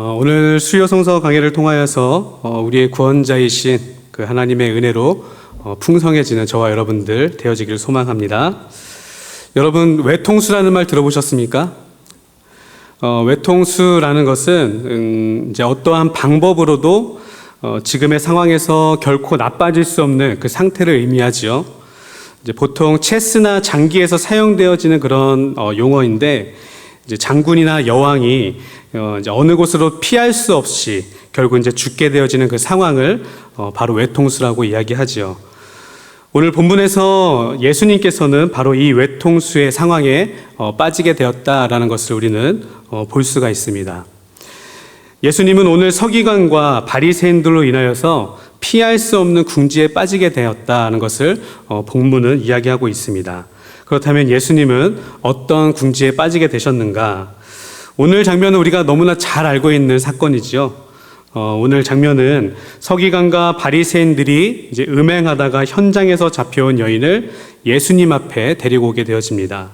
오늘 수요 성서 강해를 통하여서 우리의 구원자이신 그 하나님의 은혜로 풍성해지는 저와 여러분들 되어지기를 소망합니다. 여러분, 외통수라는 말 들어보셨습니까? 외통수라는 것은 이제 어떠한 방법으로도 지금의 상황에서 결코 나빠질 수 없는 그 상태를 의미하지요. 이제 보통 체스나 장기에서 사용되어지는 그런 용어인데, 이제 장군이나 여왕이 이제 어느 곳으로 피할 수 없이 결국 이제 죽게 되어지는 그 상황을 바로 외통수라고 이야기하지요. 오늘 본문에서 예수님께서는 바로 이 외통수의 상황에 빠지게 되었다라는 것을 우리는 볼 수가 있습니다. 예수님은 오늘 서기관과 바리새인들로 인하여서 피할 수 없는 궁지에 빠지게 되었다는 것을 본문은 이야기하고 있습니다. 그렇다면 예수님은 어떤 궁지에 빠지게 되셨는가? 오늘 장면은 우리가 너무나 잘 알고 있는 사건이지요. 오늘 장면은 서기관과 바리새인들이 이제 음행하다가 현장에서 잡혀온 여인을 예수님 앞에 데리고 오게 되어집니다.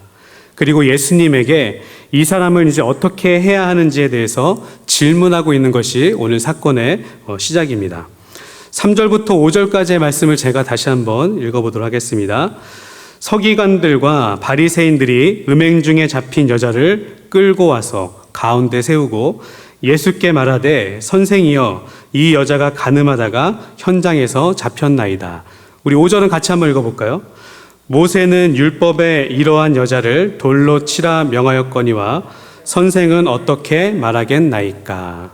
그리고 예수님에게 이 사람을 이제 어떻게 해야 하는지에 대해서 질문하고 있는 것이 오늘 사건의 시작입니다. 3절부터 5절까지의 말씀을 제가 다시 한번 읽어보도록 하겠습니다. 서기관들과 바리새인들이 음행 중에 잡힌 여자를 끌고 와서 가운데 세우고 예수께 말하되 선생이여 이 여자가 간음하다가 현장에서 잡혔나이다. 우리 5절은 같이 한번 읽어볼까요? 모세는 율법에 이러한 여자를 돌로 치라 명하였거니와 선생은 어떻게 말하겠나이까.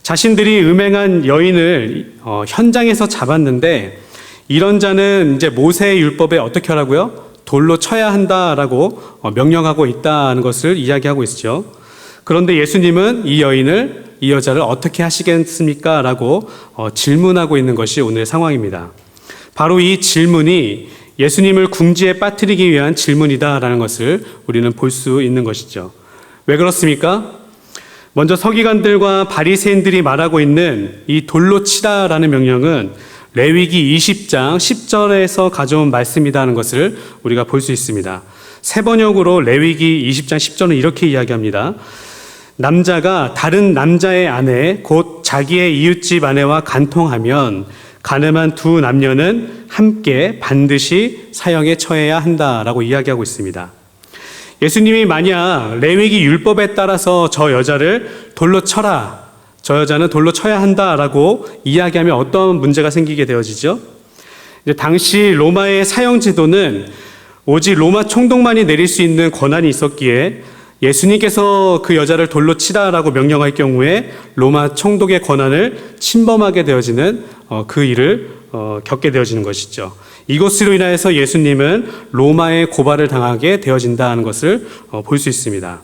자신들이 음행한 여인을 현장에서 잡았는데 이런 자는 이제 모세의 율법에 어떻게 하라고요? 돌로 쳐야 한다라고 명령하고 있다는 것을 이야기하고 있죠. 그런데 예수님은 이 여자를 어떻게 하시겠습니까? 라고 질문하고 있는 것이 오늘의 상황입니다. 바로 이 질문이 예수님을 궁지에 빠뜨리기 위한 질문이다라는 것을 우리는 볼 수 있는 것이죠. 왜 그렇습니까? 먼저 서기관들과 바리새인들이 말하고 있는 이 돌로 치라라는 명령은 레위기 20장 10절에서 가져온 말씀이라는 것을 우리가 볼 수 있습니다. 세 번역으로 레위기 20장 10절은 이렇게 이야기합니다. 남자가 다른 남자의 아내 곧 자기의 이웃집 아내와 간통하면 간음한 두 남녀는 함께 반드시 사형에 처해야 한다라고 이야기하고 있습니다. 예수님이 만약 레위기 율법에 따라서 저 여자를 돌로 쳐라, 저 여자는 돌로 쳐야 한다라고 이야기하면 어떤 문제가 생기게 되어지죠? 이제 당시 로마의 사형 제도는 오직 로마 총독만이 내릴 수 있는 권한이 있었기에 예수님께서 그 여자를 돌로 치라라고 명령할 경우에 로마 총독의 권한을 침범하게 되어지는 그 일을 겪게 되어지는 것이죠. 이것으로 인하여서 예수님은 로마의 고발을 당하게 되어진다는 것을 볼 수 있습니다.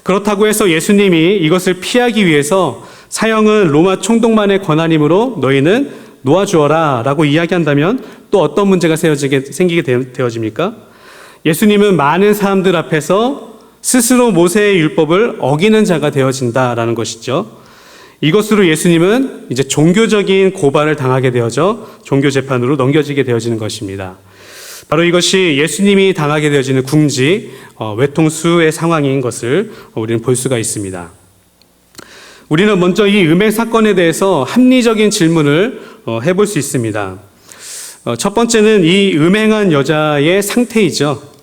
그렇다고 해서 예수님이 이것을 피하기 위해서 사형은 로마 총독만의 권한이므로 너희는 놓아주어라 라고 이야기한다면 또 어떤 문제가 생기게 되어집니까? 예수님은 많은 사람들 앞에서 스스로 모세의 율법을 어기는 자가 되어진다라는 것이죠. 이것으로 예수님은 이제 종교적인 고발을 당하게 되어져 종교재판으로 넘겨지게 되어지는 것입니다. 바로 이것이 예수님이 당하게 되어지는 궁지, 외통수의 상황인 것을 우리는 볼 수가 있습니다. 우리는 먼저 이 음행 사건에 대해서 합리적인 질문을 해볼 수 있습니다. 첫 번째는 이 음행한 여자의 상태이죠.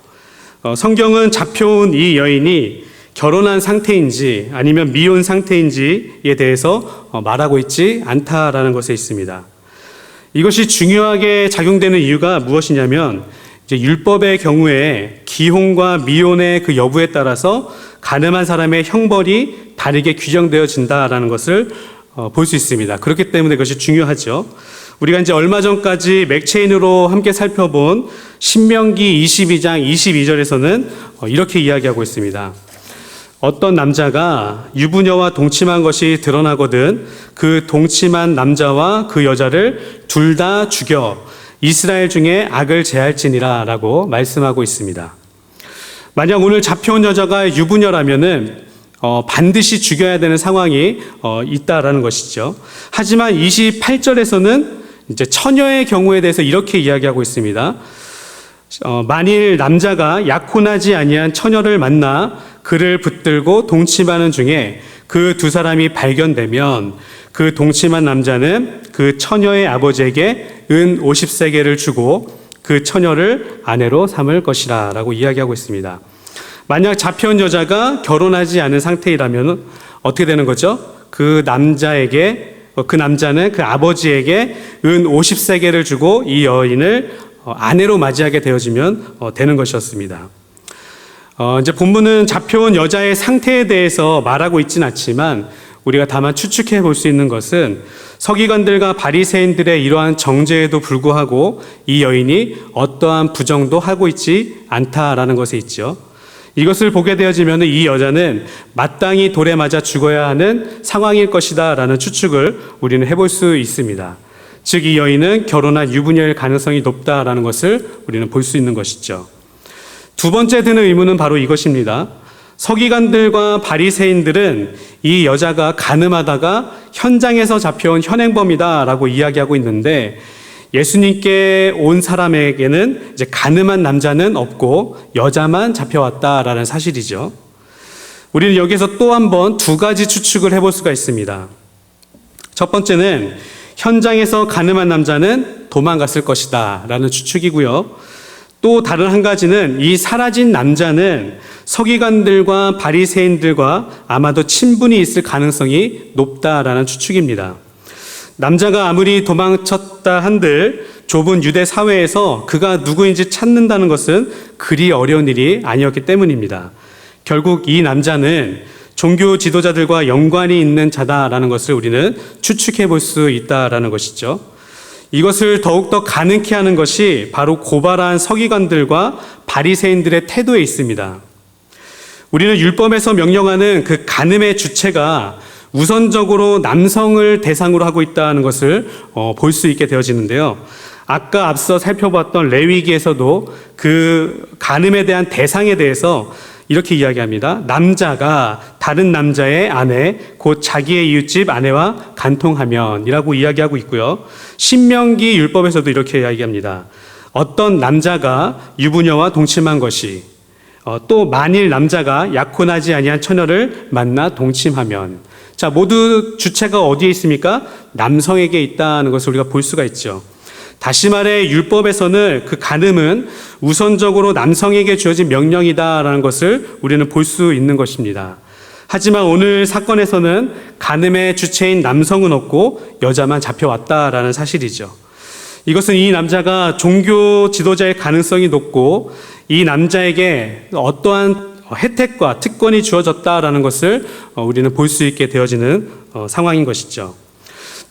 성경은 잡혀온 이 여인이 결혼한 상태인지 아니면 미혼 상태인지에 대해서 말하고 있지 않다라는 것에 있습니다. 이것이 중요하게 작용되는 이유가 무엇이냐면 이제 율법의 경우에 기혼과 미혼의 그 여부에 따라서 간음한 사람의 형벌이 다르게 규정되어진다라는 것을 볼 수 있습니다. 그렇기 때문에 그것이 중요하죠. 우리가 이제 얼마 전까지 맥체인으로 함께 살펴본 신명기 22장 22절에서는 이렇게 이야기하고 있습니다. 어떤 남자가 유부녀와 동침한 것이 드러나거든 그 동침한 남자와 그 여자를 둘 다 죽여 이스라엘 중에 악을 제할지니라 라고 말씀하고 있습니다. 만약 오늘 잡혀온 여자가 유부녀라면은 반드시 죽여야 되는 상황이 있다라는 것이죠. 하지만 28절에서는 이제 처녀의 경우에 대해서 이렇게 이야기하고 있습니다. 만일 남자가 약혼하지 아니한 처녀를 만나 그를 붙들고 동침하는 중에 그 두 사람이 발견되면 그 동침한 남자는 그 처녀의 아버지에게 은 50세겔을 주고 그 처녀를 아내로 삼을 것이라 라고 이야기하고 있습니다. 만약 잡혀온 여자가 결혼하지 않은 상태이라면 어떻게 되는 거죠? 그 남자는 그 아버지에게 은 50세겔을 주고 이 여인을 아내로 맞이하게 되어지면 되는 것이었습니다. 이제 본문은 잡혀온 여자의 상태에 대해서 말하고 있지는 않지만 우리가 다만 추측해 볼 수 있는 것은 서기관들과 바리새인들의 이러한 정죄에도 불구하고 이 여인이 어떠한 부정도 하고 있지 않다라는 것에 있죠. 이것을 보게 되어지면 이 여자는 마땅히 돌에 맞아 죽어야 하는 상황일 것이다 라는 추측을 우리는 해볼 수 있습니다. 즉 이 여인은 결혼한 유부녀일 가능성이 높다라는 것을 우리는 볼 수 있는 것이죠. 두 번째 드는 의문은 바로 이것입니다. 서기관들과 바리새인들은 이 여자가 간음하다가 현장에서 잡혀온 현행범이다라고 이야기하고 있는데 예수님께 온 사람에게는 이제 간음한 남자는 없고 여자만 잡혀왔다라는 사실이죠. 우리는 여기서 또 한 번 두 가지 추측을 해볼 수가 있습니다. 첫 번째는 현장에서 간음한 남자는 도망갔을 것이다 라는 추측이고요. 또 다른 한 가지는 이 사라진 남자는 서기관들과 바리새인들과 아마도 친분이 있을 가능성이 높다라는 추측입니다. 남자가 아무리 도망쳤다 한들 좁은 유대 사회에서 그가 누구인지 찾는다는 것은 그리 어려운 일이 아니었기 때문입니다. 결국 이 남자는 종교 지도자들과 연관이 있는 자다라는 것을 우리는 추측해 볼 수 있다라는 것이죠. 이것을 더욱더 가능케 하는 것이 바로 고발한 서기관들과 바리새인들의 태도에 있습니다. 우리는 율법에서 명령하는 그 간음의 주체가 우선적으로 남성을 대상으로 하고 있다는 것을 볼 수 있게 되어지는데요. 아까 앞서 살펴봤던 레위기에서도 그 간음에 대한 대상에 대해서 이렇게 이야기합니다. 남자가 다른 남자의 아내 곧 자기의 이웃집 아내와 간통하면 이라고 이야기하고 있고요. 신명기 율법에서도 이렇게 이야기합니다. 어떤 남자가 유부녀와 동침한 것이 또 만일 남자가 약혼하지 아니한 처녀를 만나 동침하면 자 모두 주체가 어디에 있습니까? 남성에게 있다는 것을 우리가 볼 수가 있죠. 다시 말해 율법에서는 그 간음은 우선적으로 남성에게 주어진 명령이다라는 것을 우리는 볼 수 있는 것입니다. 하지만 오늘 사건에서는 간음의 주체인 남성은 없고 여자만 잡혀왔다라는 사실이죠. 이것은 이 남자가 종교 지도자의 가능성이 높고 이 남자에게 어떠한 혜택과 특권이 주어졌다라는 것을 우리는 볼 수 있게 되어지는 상황인 것이죠.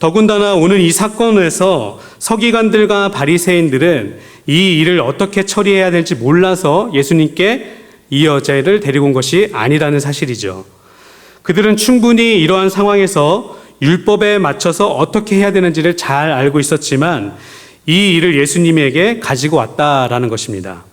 더군다나 오늘 이 사건에서 서기관들과 바리새인들은 이 일을 어떻게 처리해야 될지 몰라서 예수님께 이 여자를 데리고 온 것이 아니라는 사실이죠. 그들은 충분히 이러한 상황에서 율법에 맞춰서 어떻게 해야 되는지를 잘 알고 있었지만 이 일을 예수님에게 가지고 왔다라는 것입니다.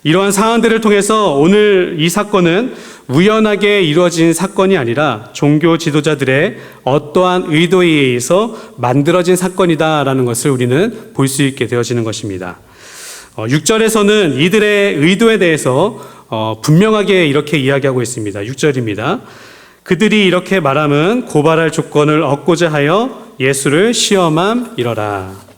이러한 상황들을 통해서 오늘 이 사건은 우연하게 이루어진 사건이 아니라 종교 지도자들의 어떠한 의도에 의해서 만들어진 사건이다라는 것을 우리는 볼 수 있게 되어지는 것입니다. 6절에서는 이들의 의도에 대해서 분명하게 이렇게 이야기하고 있습니다. 6절입니다. 그들이 이렇게 말함은 고발할 조건을 얻고자 하여 예수를 시험함이러라.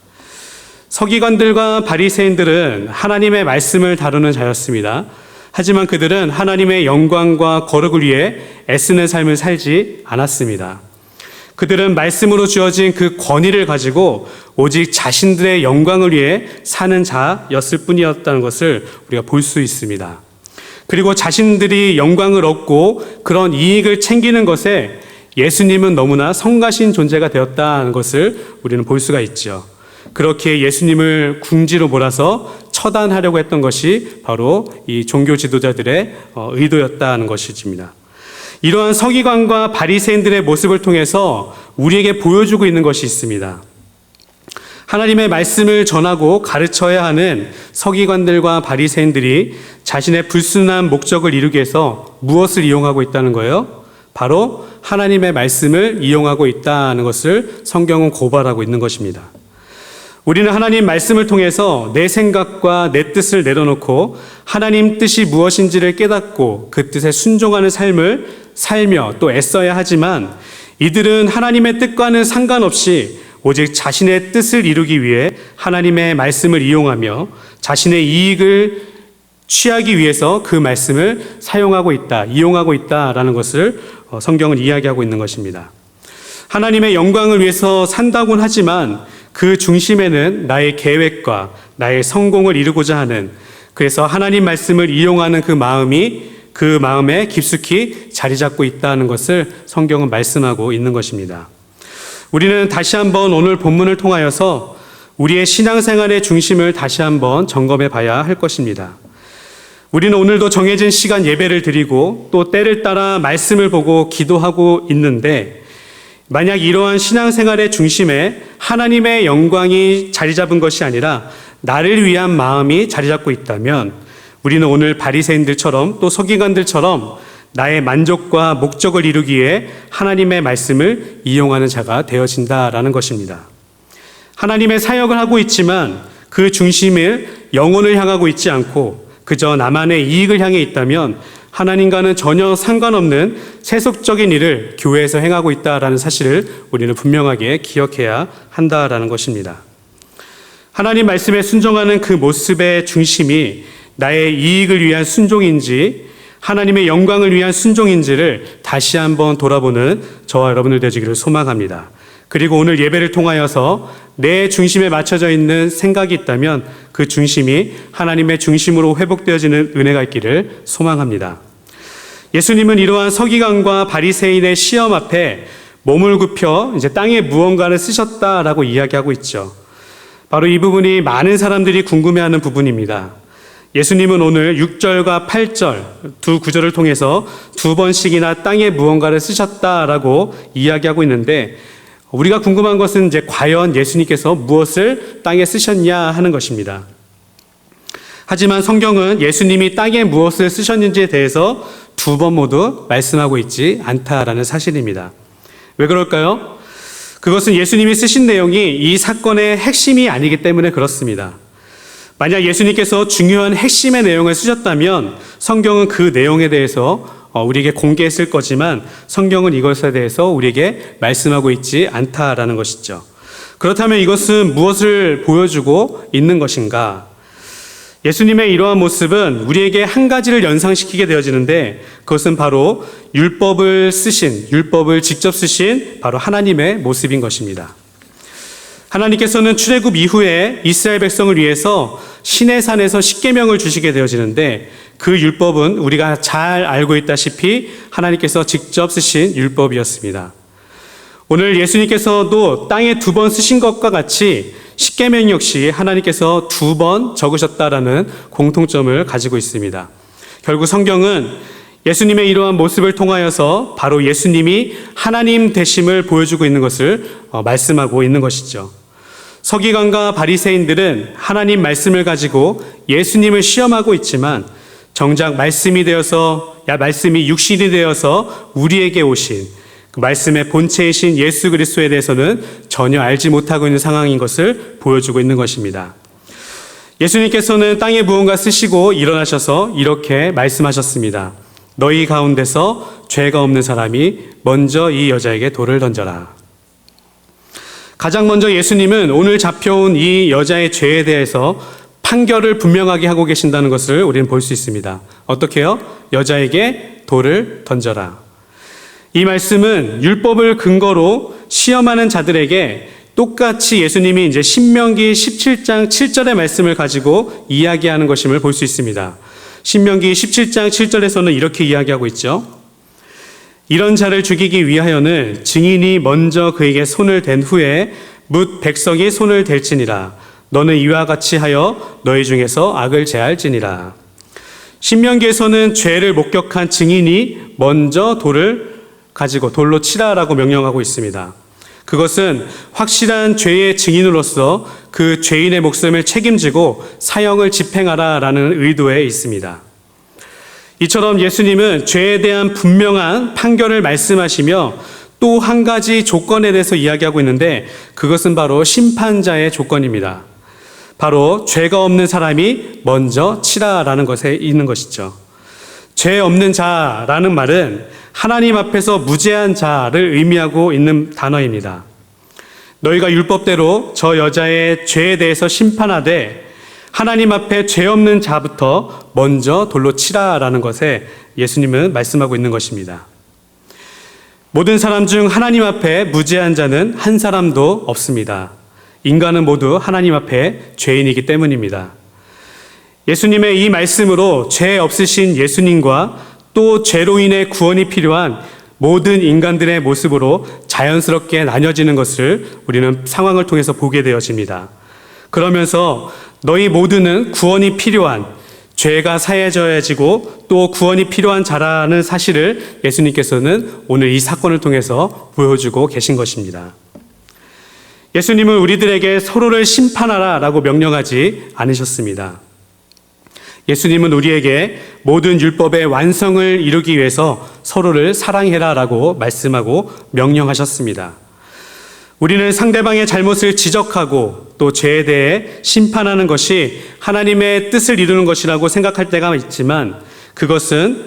서기관들과 바리새인들은 하나님의 말씀을 다루는 자였습니다. 하지만 그들은 하나님의 영광과 거룩을 위해 애쓰는 삶을 살지 않았습니다. 그들은 말씀으로 주어진 그 권위를 가지고 오직 자신들의 영광을 위해 사는 자였을 뿐이었다는 것을 우리가 볼 수 있습니다. 그리고 자신들이 영광을 얻고 그런 이익을 챙기는 것에 예수님은 너무나 성가신 존재가 되었다는 것을 우리는 볼 수가 있죠. 그렇게 예수님을 궁지로 몰아서 처단하려고 했던 것이 바로 이 종교 지도자들의 의도였다는 것입니다. 이러한 서기관과 바리새인들의 모습을 통해서 우리에게 보여주고 있는 것이 있습니다. 하나님의 말씀을 전하고 가르쳐야 하는 서기관들과 바리새인들이 자신의 불순한 목적을 이루기 위해서 무엇을 이용하고 있다는 거예요? 바로 하나님의 말씀을 이용하고 있다는 것을 성경은 고발하고 있는 것입니다. 우리는 하나님 말씀을 통해서 내 생각과 내 뜻을 내려놓고 하나님 뜻이 무엇인지를 깨닫고 그 뜻에 순종하는 삶을 살며 또 애써야 하지만 이들은 하나님의 뜻과는 상관없이 오직 자신의 뜻을 이루기 위해 하나님의 말씀을 이용하며 자신의 이익을 취하기 위해서 그 말씀을 사용하고 있다, 이용하고 있다라는 것을 성경은 이야기하고 있는 것입니다. 하나님의 영광을 위해서 산다곤 하지만 그 중심에는 나의 계획과 나의 성공을 이루고자 하는, 그래서 하나님 말씀을 이용하는 그 마음이 그 마음에 깊숙이 자리 잡고 있다는 것을 성경은 말씀하고 있는 것입니다. 우리는 다시 한번 오늘 본문을 통하여서 우리의 신앙생활의 중심을 다시 한번 점검해 봐야 할 것입니다. 우리는 오늘도 정해진 시간 예배를 드리고 또 때를 따라 말씀을 보고 기도하고 있는데, 만약 이러한 신앙생활의 중심에 하나님의 영광이 자리 잡은 것이 아니라 나를 위한 마음이 자리 잡고 있다면 우리는 오늘 바리새인들처럼 또 서기관들처럼 나의 만족과 목적을 이루기 위해 하나님의 말씀을 이용하는 자가 되어진다라는 것입니다. 하나님의 사역을 하고 있지만 그 중심을 영혼을 향하고 있지 않고 그저 나만의 이익을 향해 있다면 하나님과는 전혀 상관없는 세속적인 일을 교회에서 행하고 있다라는 사실을 우리는 분명하게 기억해야 한다라는 것입니다. 하나님 말씀에 순종하는 그 모습의 중심이 나의 이익을 위한 순종인지 하나님의 영광을 위한 순종인지를 다시 한번 돌아보는 저와 여러분들 되시기를 소망합니다. 그리고 오늘 예배를 통하여서 내 중심에 맞춰져 있는 생각이 있다면 그 중심이 하나님의 중심으로 회복되어지는 은혜가 있기를 소망합니다. 예수님은 이러한 서기관과 바리새인의 시험 앞에 몸을 굽혀 이제 땅에 무언가를 쓰셨다라고 이야기하고 있죠. 바로 이 부분이 많은 사람들이 궁금해하는 부분입니다. 예수님은 오늘 6절과 8절 두 구절을 통해서 두 번씩이나 땅에 무언가를 쓰셨다라고 이야기하고 있는데, 우리가 궁금한 것은 이제 과연 예수님께서 무엇을 땅에 쓰셨냐 하는 것입니다. 하지만 성경은 예수님이 땅에 무엇을 쓰셨는지에 대해서 두 번 모두 말씀하고 있지 않다라는 사실입니다. 왜 그럴까요? 그것은 예수님이 쓰신 내용이 이 사건의 핵심이 아니기 때문에 그렇습니다. 만약 예수님께서 중요한 핵심의 내용을 쓰셨다면 성경은 그 내용에 대해서 우리에게 공개했을 거지만 성경은 이것에 대해서 우리에게 말씀하고 있지 않다라는 것이죠. 그렇다면 이것은 무엇을 보여주고 있는 것인가? 예수님의 이러한 모습은 우리에게 한 가지를 연상시키게 되어지는데, 그것은 바로 율법을 직접 쓰신 바로 하나님의 모습인 것입니다. 하나님께서는 출애굽 이후에 이스라엘 백성을 위해서 시내산에서 십계명을 주시게 되어지는데, 그 율법은 우리가 잘 알고 있다시피 하나님께서 직접 쓰신 율법이었습니다. 오늘 예수님께서도 땅에 두 번 쓰신 것과 같이 십계명 역시 하나님께서 두 번 적으셨다라는 공통점을 가지고 있습니다. 결국 성경은 예수님의 이러한 모습을 통하여서 바로 예수님이 하나님 되심을 보여주고 있는 것을 말씀하고 있는 것이죠. 서기관과 바리새인들은 하나님 말씀을 가지고 예수님을 시험하고 있지만 정작 말씀이 육신이 되어서 우리에게 오신 그 말씀의 본체이신 예수 그리스도에 대해서는 전혀 알지 못하고 있는 상황인 것을 보여주고 있는 것입니다. 예수님께서는 땅에 무언가 쓰시고 일어나셔서 이렇게 말씀하셨습니다. 너희 가운데서 죄가 없는 사람이 먼저 이 여자에게 돌을 던져라. 가장 먼저 예수님은 오늘 잡혀온 이 여자의 죄에 대해서 판결을 분명하게 하고 계신다는 것을 우리는 볼 수 있습니다. 어떻게요? 여자에게 돌을 던져라. 이 말씀은 율법을 근거로 시험하는 자들에게 똑같이 예수님이 이제 신명기 17장 7절의 말씀을 가지고 이야기하는 것임을 볼 수 있습니다. 신명기 17장 7절에서는 이렇게 이야기하고 있죠. 이런 자를 죽이기 위하여는 증인이 먼저 그에게 손을 댄 후에 뭇 백성이 손을 댈지니라. 너는 이와 같이 하여 너희 중에서 악을 제할지니라. 신명기에서는 죄를 목격한 증인이 먼저 돌을 가지고 돌로 치라라고 명령하고 있습니다. 그것은 확실한 죄의 증인으로서 그 죄인의 목숨을 책임지고 사형을 집행하라라는 의도에 있습니다. 이처럼 예수님은 죄에 대한 분명한 판결을 말씀하시며 또 한 가지 조건에 대해서 이야기하고 있는데, 그것은 바로 심판자의 조건입니다. 바로 죄가 없는 사람이 먼저 치라라는 것에 있는 것이죠. 죄 없는 자라는 말은 하나님 앞에서 무죄한 자를 의미하고 있는 단어입니다. 너희가 율법대로 저 여자의 죄에 대해서 심판하되 하나님 앞에 죄 없는 자부터 먼저 돌로 치라라는 것에 예수님은 말씀하고 있는 것입니다. 모든 사람 중 하나님 앞에 무죄한 자는 한 사람도 없습니다. 인간은 모두 하나님 앞에 죄인이기 때문입니다. 예수님의 이 말씀으로 죄 없으신 예수님과 또 죄로 인해 구원이 필요한 모든 인간들의 모습으로 자연스럽게 나뉘어지는 것을 우리는 상황을 통해서 보게 되어집니다. 그러면서 너희 모두는 구원이 필요한, 죄가 사해져야지고 또 구원이 필요한 자라는 사실을 예수님께서는 오늘 이 사건을 통해서 보여주고 계신 것입니다. 예수님은 우리들에게 서로를 심판하라 라고 명령하지 않으셨습니다. 예수님은 우리에게 모든 율법의 완성을 이루기 위해서 서로를 사랑해라 라고 말씀하고 명령하셨습니다. 우리는 상대방의 잘못을 지적하고 또 죄에 대해 심판하는 것이 하나님의 뜻을 이루는 것이라고 생각할 때가 있지만 그것은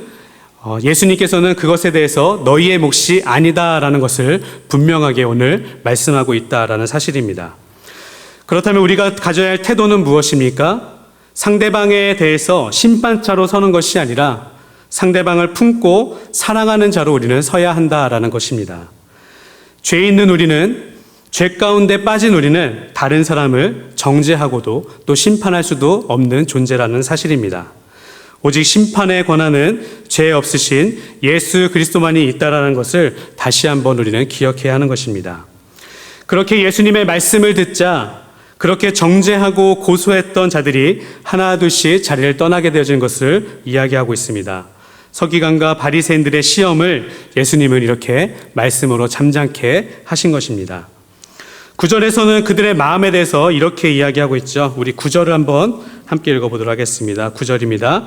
예수님께서는 그것에 대해서 너희의 몫이 아니다라는 것을 분명하게 오늘 말씀하고 있다라는 사실입니다. 그렇다면 우리가 가져야 할 태도는 무엇입니까? 상대방에 대해서 심판자로 서는 것이 아니라 상대방을 품고 사랑하는 자로 우리는 서야 한다라는 것입니다. 죄 있는 우리는, 죄 가운데 빠진 우리는 다른 사람을 정죄하고도 또 심판할 수도 없는 존재라는 사실입니다. 오직 심판의 권한은 죄 없으신 예수 그리스도만이 있다라는 것을 다시 한번 우리는 기억해야 하는 것입니다. 그렇게 예수님의 말씀을 듣자 그렇게 정죄하고 고소했던 자들이 하나 둘씩 자리를 떠나게 되어진 것을 이야기하고 있습니다. 서기관과 바리새인들의 시험을 예수님은 이렇게 말씀으로 잠잠케 하신 것입니다. 9절에서는 그들의 마음에 대해서 이렇게 이야기하고 있죠. 우리 9절을 한번 함께 읽어보도록 하겠습니다. 9절입니다.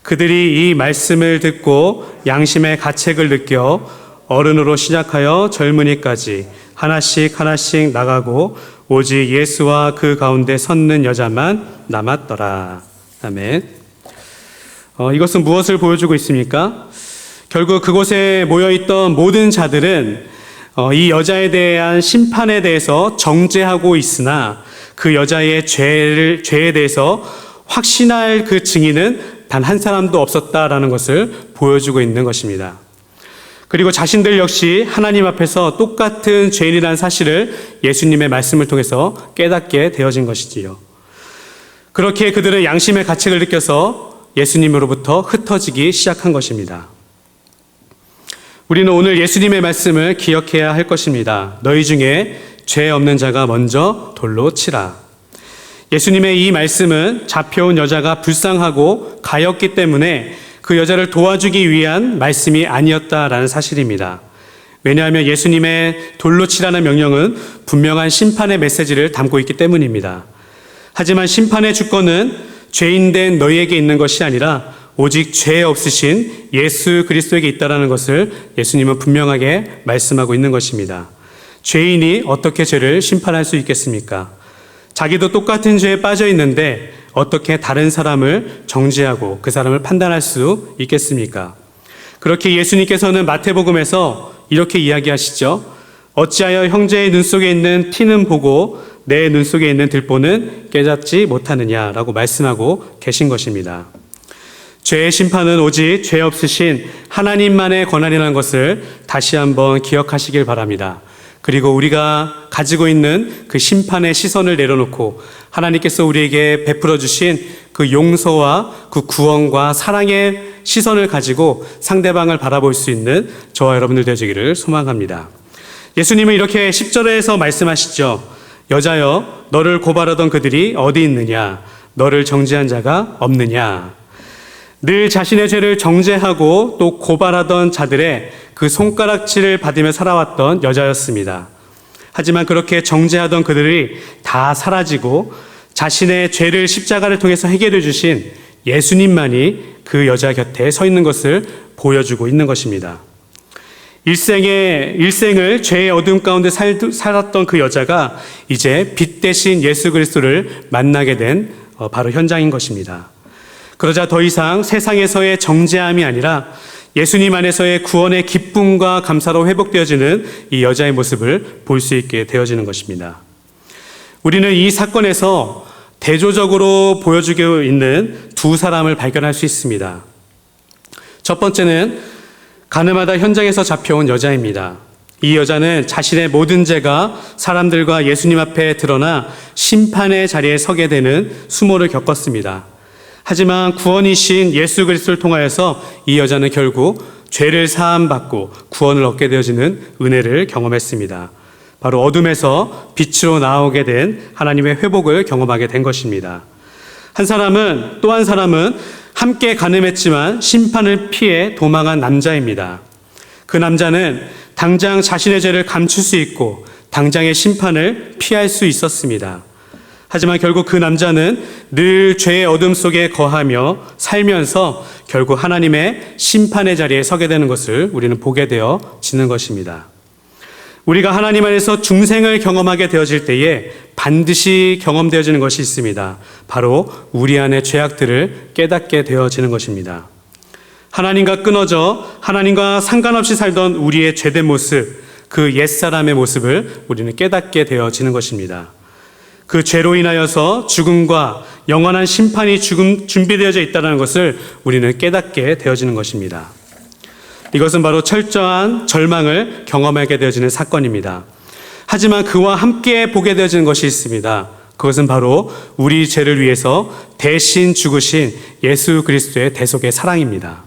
그들이 이 말씀을 듣고 양심의 가책을 느껴 어른으로 시작하여 젊은이까지 하나씩 하나씩 나가고 오직 예수와 그 가운데 섰는 여자만 남았더라. 아멘. 이것은 무엇을 보여주고 있습니까? 결국 그곳에 모여있던 모든 자들은 이 여자에 대한 심판에 대해서 정죄하고 있으나 그 여자의 죄에 대해서 확신할 그 증인은 단 한 사람도 없었다라는 것을 보여주고 있는 것입니다. 그리고 자신들 역시 하나님 앞에서 똑같은 죄인이라는 사실을 예수님의 말씀을 통해서 깨닫게 되어진 것이지요. 그렇게 그들은 양심의 가책을 느껴서 예수님으로부터 흩어지기 시작한 것입니다. 우리는 오늘 예수님의 말씀을 기억해야 할 것입니다. 너희 중에 죄 없는 자가 먼저 돌로 치라. 예수님의 이 말씀은 잡혀온 여자가 불쌍하고 가엾기 때문에 그 여자를 도와주기 위한 말씀이 아니었다라는 사실입니다. 왜냐하면 예수님의 돌로 치라는 명령은 분명한 심판의 메시지를 담고 있기 때문입니다. 하지만 심판의 주권은 죄인된 너희에게 있는 것이 아니라 오직 죄 없으신 예수 그리스도에게 있다라는 것을 예수님은 분명하게 말씀하고 있는 것입니다. 죄인이 어떻게 죄를 심판할 수 있겠습니까? 자기도 똑같은 죄에 빠져 있는데 어떻게 다른 사람을 정죄하고 그 사람을 판단할 수 있겠습니까? 그렇게 예수님께서는 마태복음에서 이렇게 이야기하시죠. 어찌하여 형제의 눈 속에 있는 티는 보고 내 눈 속에 있는 들보는 깨닫지 못하느냐라고 말씀하고 계신 것입니다. 죄의 심판은 오직 죄 없으신 하나님만의 권한이라는 것을 다시 한번 기억하시길 바랍니다. 그리고 우리가 가지고 있는 그 심판의 시선을 내려놓고 하나님께서 우리에게 베풀어 주신 그 용서와 그 구원과 사랑의 시선을 가지고 상대방을 바라볼 수 있는 저와 여러분들 되시기를 소망합니다. 예수님은 이렇게 10절에서 말씀하시죠. 여자여, 너를 고발하던 그들이 어디 있느냐? 너를 정죄한 자가 없느냐? 늘 자신의 죄를 정죄하고 또 고발하던 자들의 그 손가락질을 받으며 살아왔던 여자였습니다. 하지만 그렇게 정죄하던 그들이 다 사라지고 자신의 죄를 십자가를 통해서 해결해 주신 예수님만이 그 여자 곁에 서 있는 것을 보여주고 있는 것입니다. 일생을 죄의 어둠 가운데 살았던 그 여자가 이제 빛 대신 예수 그리스도를 만나게 된 바로 현장인 것입니다. 그러자 더 이상 세상에서의 정죄함이 아니라 예수님 안에서의 구원의 기쁨과 감사로 회복되어지는 이 여자의 모습을 볼 수 있게 되어지는 것입니다. 우리는 이 사건에서 대조적으로 보여주고 있는 두 사람을 발견할 수 있습니다. 첫 번째는 가늠하다 현장에서 잡혀온 여자입니다. 이 여자는 자신의 모든 죄가 사람들과 예수님 앞에 드러나 심판의 자리에 서게 되는 수모를 겪었습니다. 하지만 구원이신 예수 그리스도를 통하여서 이 여자는 결국 죄를 사함받고 구원을 얻게 되어지는 은혜를 경험했습니다. 바로 어둠에서 빛으로 나오게 된 하나님의 회복을 경험하게 된 것입니다. 또 한 사람은 함께 간음했지만 심판을 피해 도망한 남자입니다. 그 남자는 당장 자신의 죄를 감출 수 있고 당장의 심판을 피할 수 있었습니다. 하지만 결국 그 남자는 늘 죄의 어둠 속에 거하며 살면서 결국 하나님의 심판의 자리에 서게 되는 것을 우리는 보게 되어지는 것입니다. 우리가 하나님 안에서 중생을 경험하게 되어질 때에 반드시 경험되어지는 것이 있습니다. 바로 우리 안의 죄악들을 깨닫게 되어지는 것입니다. 하나님과 끊어져 하나님과 상관없이 살던 우리의 죄된 모습, 그 옛사람의 모습을 우리는 깨닫게 되어지는 것입니다. 그 죄로 인하여서 죽음과 영원한 심판이 준비되어져 있다는 것을 우리는 깨닫게 되어지는 것입니다. 이것은 바로 철저한 절망을 경험하게 되어지는 사건입니다. 하지만 그와 함께 보게 되어지는 것이 있습니다. 그것은 바로 우리 죄를 위해서 대신 죽으신 예수 그리스도의 대속의 사랑입니다.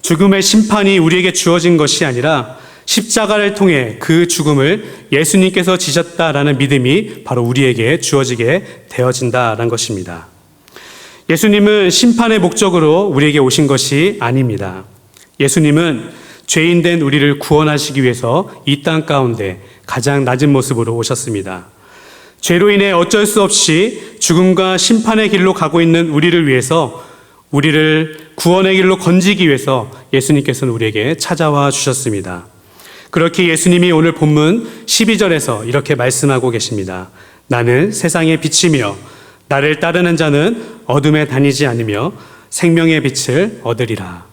죽음의 심판이 우리에게 주어진 것이 아니라 십자가를 통해 그 죽음을 예수님께서 지셨다라는 믿음이 바로 우리에게 주어지게 되어진다라는 것입니다. 예수님은 심판의 목적으로 우리에게 오신 것이 아닙니다. 예수님은 죄인된 우리를 구원하시기 위해서 이 땅 가운데 가장 낮은 모습으로 오셨습니다. 죄로 인해 어쩔 수 없이 죽음과 심판의 길로 가고 있는 우리를 위해서 우리를 구원의 길로 건지기 위해서 예수님께서는 우리에게 찾아와 주셨습니다. 그렇게 예수님이 오늘 본문 12절에서 이렇게 말씀하고 계십니다. 나는 세상의 빛이며 나를 따르는 자는 어둠에 다니지 않으며 생명의 빛을 얻으리라.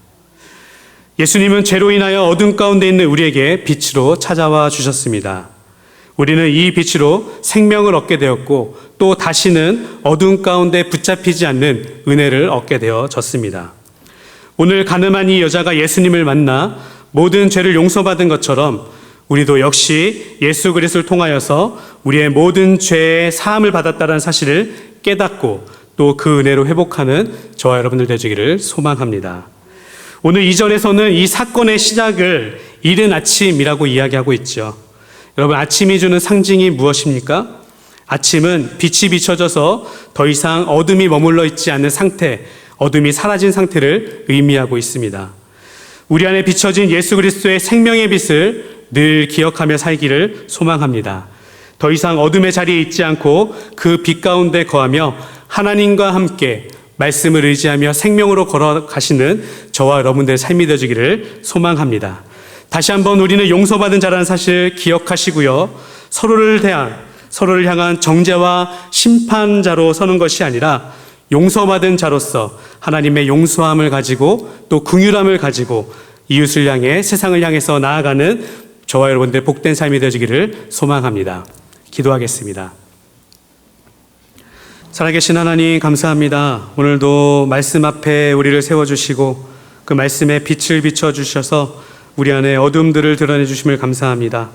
예수님은 죄로 인하여 어둠 가운데 있는 우리에게 빛으로 찾아와 주셨습니다. 우리는 이 빛으로 생명을 얻게 되었고 또 다시는 어둠 가운데 붙잡히지 않는 은혜를 얻게 되어졌습니다. 오늘 가늠한 이 여자가 예수님을 만나 모든 죄를 용서받은 것처럼 우리도 역시 예수 그리스도를 통하여서 우리의 모든 죄의 사함을 받았다는 사실을 깨닫고 또 그 은혜로 회복하는 저와 여러분들 되시기를 소망합니다. 오늘 2절에서는 이 사건의 시작을 이른 아침이라고 이야기하고 있죠. 여러분, 아침이 주는 상징이 무엇입니까? 아침은 빛이 비춰져서 더 이상 어둠이 머물러 있지 않는 상태, 어둠이 사라진 상태를 의미하고 있습니다. 우리 안에 비춰진 예수 그리스도의 생명의 빛을 늘 기억하며 살기를 소망합니다. 더 이상 어둠의 자리에 있지 않고 그 빛 가운데 거하며 하나님과 함께 말씀을 의지하며 생명으로 걸어가시는 저와 여러분들의 삶이 되어지기를 소망합니다. 다시 한번 우리는 용서받은 자라는 사실을 기억하시고요. 서로를 향한 정죄와 심판자로 서는 것이 아니라 용서받은 자로서 하나님의 용서함을 가지고 또 긍휼함을 가지고 이웃을 향해 세상을 향해서 나아가는 저와 여러분들의 복된 삶이 되어지기를 소망합니다. 기도하겠습니다. 살아계신 하나님 감사합니다. 오늘도 말씀 앞에 우리를 세워주시고 그 말씀에 빛을 비춰주셔서 우리 안에 어둠들을 드러내 주심을 감사합니다.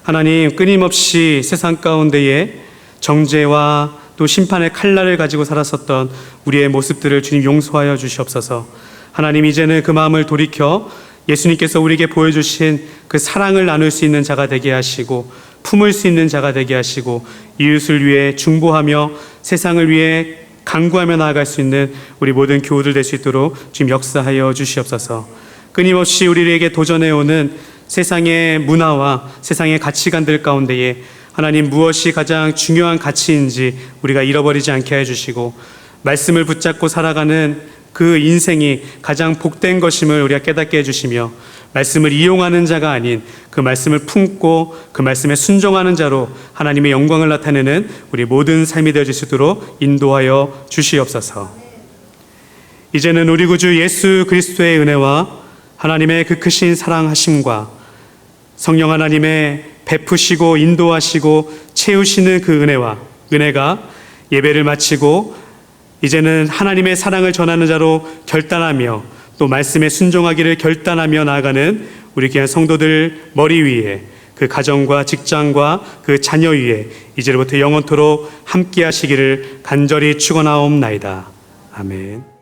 하나님, 끊임없이 세상 가운데에 정죄와 또 심판의 칼날을 가지고 살았었던 우리의 모습들을 주님 용서하여 주시옵소서. 하나님, 이제는 그 마음을 돌이켜 예수님께서 우리에게 보여주신 그 사랑을 나눌 수 있는 자가 되게 하시고 품을 수 있는 자가 되게 하시고 이웃을 위해 중보하며 세상을 위해 간구하며 나아갈 수 있는 우리 모든 교우들 될 수 있도록 주님 역사하여 주시옵소서. 끊임없이 우리에게 도전해오는 세상의 문화와 세상의 가치관들 가운데에 하나님 무엇이 가장 중요한 가치인지 우리가 잃어버리지 않게 해주시고 말씀을 붙잡고 살아가는 그 인생이 가장 복된 것임을 우리가 깨닫게 해주시며 말씀을 이용하는 자가 아닌 그 말씀을 품고 그 말씀에 순종하는 자로 하나님의 영광을 나타내는 우리 모든 삶이 되어질 수 있도록 인도하여 주시옵소서. 이제는 우리 구주 예수 그리스도의 은혜와 하나님의 그 크신 사랑하심과 성령 하나님의 베푸시고 인도하시고 채우시는 그 은혜가 예배를 마치고 이제는 하나님의 사랑을 전하는 자로 결단하며 또 말씀에 순종하기를 결단하며 나아가는 우리 귀한 성도들 머리 위에, 그 가정과 직장과 그 자녀 위에 이제부터 영원토록 함께 하시기를 간절히 축원하옵나이다. 아멘.